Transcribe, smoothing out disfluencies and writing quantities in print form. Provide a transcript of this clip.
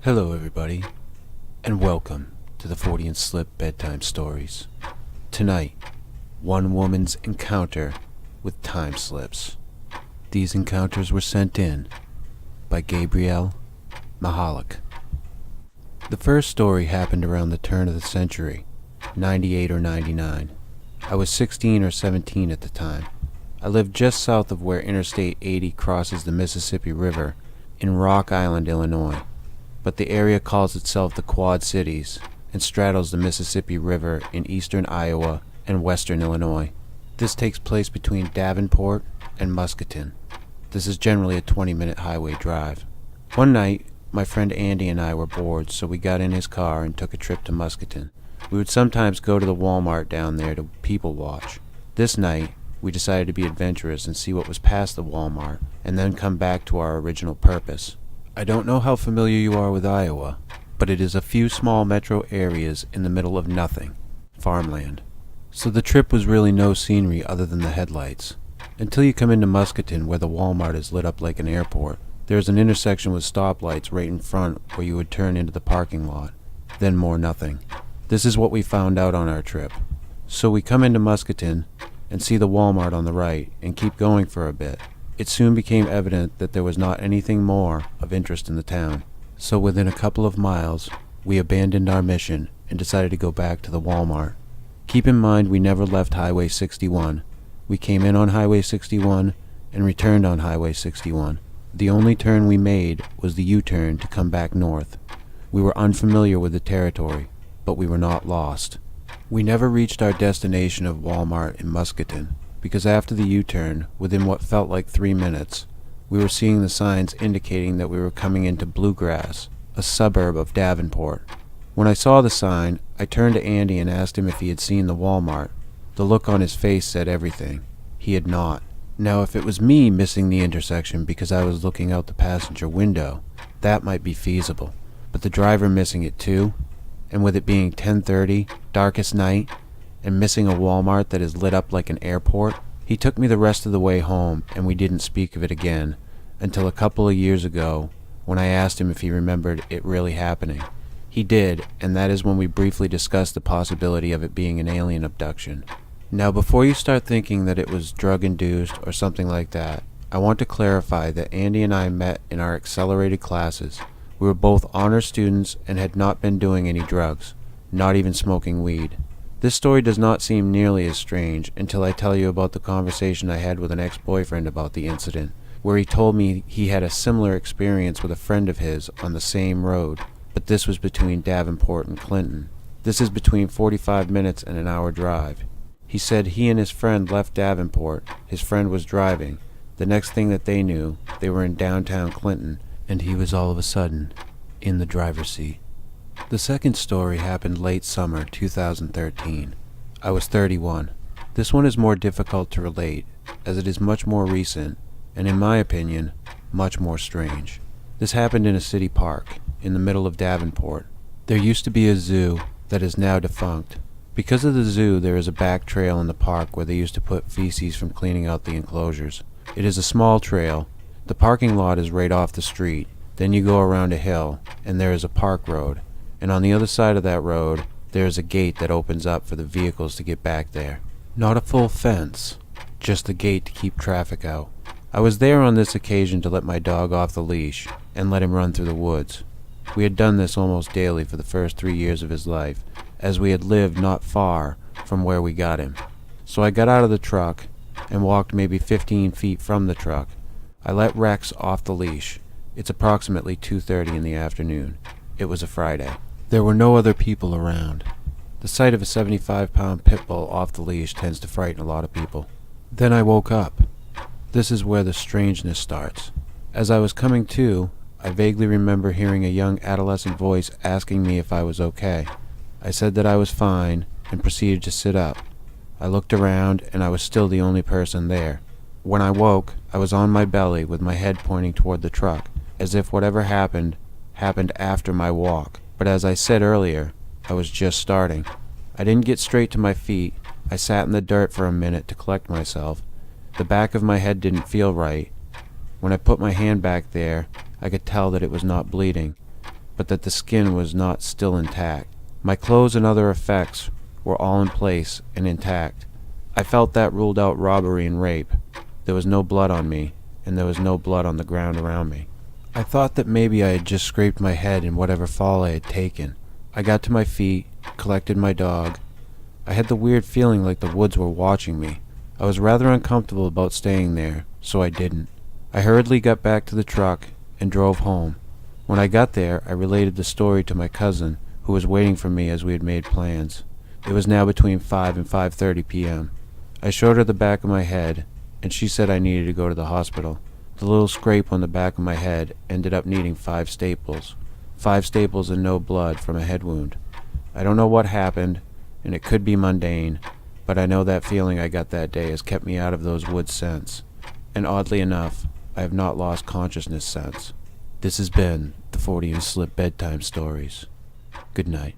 Hello everybody, and welcome to the Fortean Slip Bedtime Stories. Tonight, one woman's encounter with time slips. These encounters were sent in by Gabrielle Mahalik. The first story happened around the turn of the century, 98 or 99. I was 16 or 17 at the time. I lived just south of where Interstate 80 crosses the Mississippi River in Rock Island, Illinois. But the area calls itself the Quad Cities and straddles the Mississippi River in eastern Iowa and western Illinois. This takes place between Davenport and Muscatine. This is generally a 20-minute highway drive. One night, my friend Andy and I were bored, so we got in his car and took a trip to Muscatine. We would sometimes go to the Walmart down there to people watch. This night, we decided to be adventurous and see what was past the Walmart, and then come back to our original purpose. I don't know how familiar you are with Iowa, but it is a few small metro areas in the middle of nothing, farmland. So the trip was really no scenery other than the headlights. Until you come into Muscatine, where the Walmart is lit up like an airport. There is an intersection with stoplights right in front where you would turn into the parking lot. Then more nothing. This is what we found out on our trip. So we come into Muscatine and see the Walmart on the right and keep going for a bit. It soon became evident that there was not anything more of interest in the town. So within a couple of miles, we abandoned our mission and decided to go back to the Walmart. Keep in mind we never left Highway 61. We came in on Highway 61 and returned on Highway 61. The only turn we made was the U-turn to come back north. We were unfamiliar with the territory, but we were not lost. We never reached our destination of Walmart in Muscatine, because after the U-turn, within what felt like 3 minutes, we were seeing the signs indicating that we were coming into Bluegrass, a suburb of Davenport. When I saw the sign, I turned to Andy and asked him if he had seen the Walmart. The look on his face said everything. He had not. Now, if it was me missing the intersection because I was looking out the passenger window, that might be feasible. But the driver missing it too, and with it being 10:30, darkest night, and missing a Walmart that is lit up like an airport. He took me the rest of the way home, and we didn't speak of it again until a couple of years ago when I asked him if he remembered it really happening. He did, and that is when we briefly discussed the possibility of it being an alien abduction. Now, before you start thinking that it was drug-induced or something like that, I want to clarify that Andy and I met in our accelerated classes. We were both honor students and had not been doing any drugs, not even smoking weed. This story does not seem nearly as strange until I tell you about the conversation I had with an ex-boyfriend about the incident, where he told me he had a similar experience with a friend of his on the same road, but this was between Davenport and Clinton. This is between 45 minutes and an hour drive. He said he and his friend left Davenport, his friend was driving. The next thing that they knew, they were in downtown Clinton, and he was all of a sudden in the driver's seat. The second story happened late summer 2013. I was 31. This one is more difficult to relate, as it is much more recent, and in my opinion, much more strange. This happened in a city park, in the middle of Davenport. There used to be a zoo that is now defunct. Because of the zoo, there is a back trail in the park where they used to put feces from cleaning out the enclosures. It is a small trail. The parking lot is right off the street. Then you go around a hill, and there is a park road. And on the other side of that road, there is a gate that opens up for the vehicles to get back there. Not a full fence, just the gate to keep traffic out. I was there on this occasion to let my dog off the leash and let him run through the woods. We had done this almost daily for the first 3 years of his life, as we had lived not far from where we got him. So I got out of the truck and walked maybe 15 feet from the truck. I let Rex off the leash. It's approximately 2:30 in the afternoon. It was a Friday. There were no other people around. The sight of a 75-pound pit bull off the leash tends to frighten a lot of people. Then I woke up. This is where the strangeness starts. As I was coming to, I vaguely remember hearing a young adolescent voice asking me if I was okay. I said that I was fine and proceeded to sit up. I looked around and I was still the only person there. When I woke, I was on my belly with my head pointing toward the truck, as if whatever happened after my walk. But as I said earlier, I was just starting. I didn't get straight to my feet. I sat in the dirt for a minute to collect myself. The back of my head didn't feel right. When I put my hand back there, I could tell that it was not bleeding. but that the skin was not still intact. My clothes and other effects were all in place and intact. I felt that ruled out robbery and rape. There was no blood on me, and there was no blood on the ground around me. I thought that maybe I had just scraped my head in whatever fall I had taken. I got to my feet, collected my dog. I had the weird feeling like the woods were watching me. I was rather uncomfortable about staying there, so I didn't. I hurriedly got back to the truck and drove home. When I got there, I related the story to my cousin, who was waiting for me as we had made plans. It was now between 5 and 5:30 p.m. I showed her the back of my head, and she said I needed to go to the hospital. The little scrape on the back of my head ended up needing 5 staples. 5 staples and no blood from a head wound. I don't know what happened, and it could be mundane, but I know that feeling I got that day has kept me out of those woods since. And oddly enough, I have not lost consciousness since. This has been the Fortean Slip Bedtime Stories. Good night.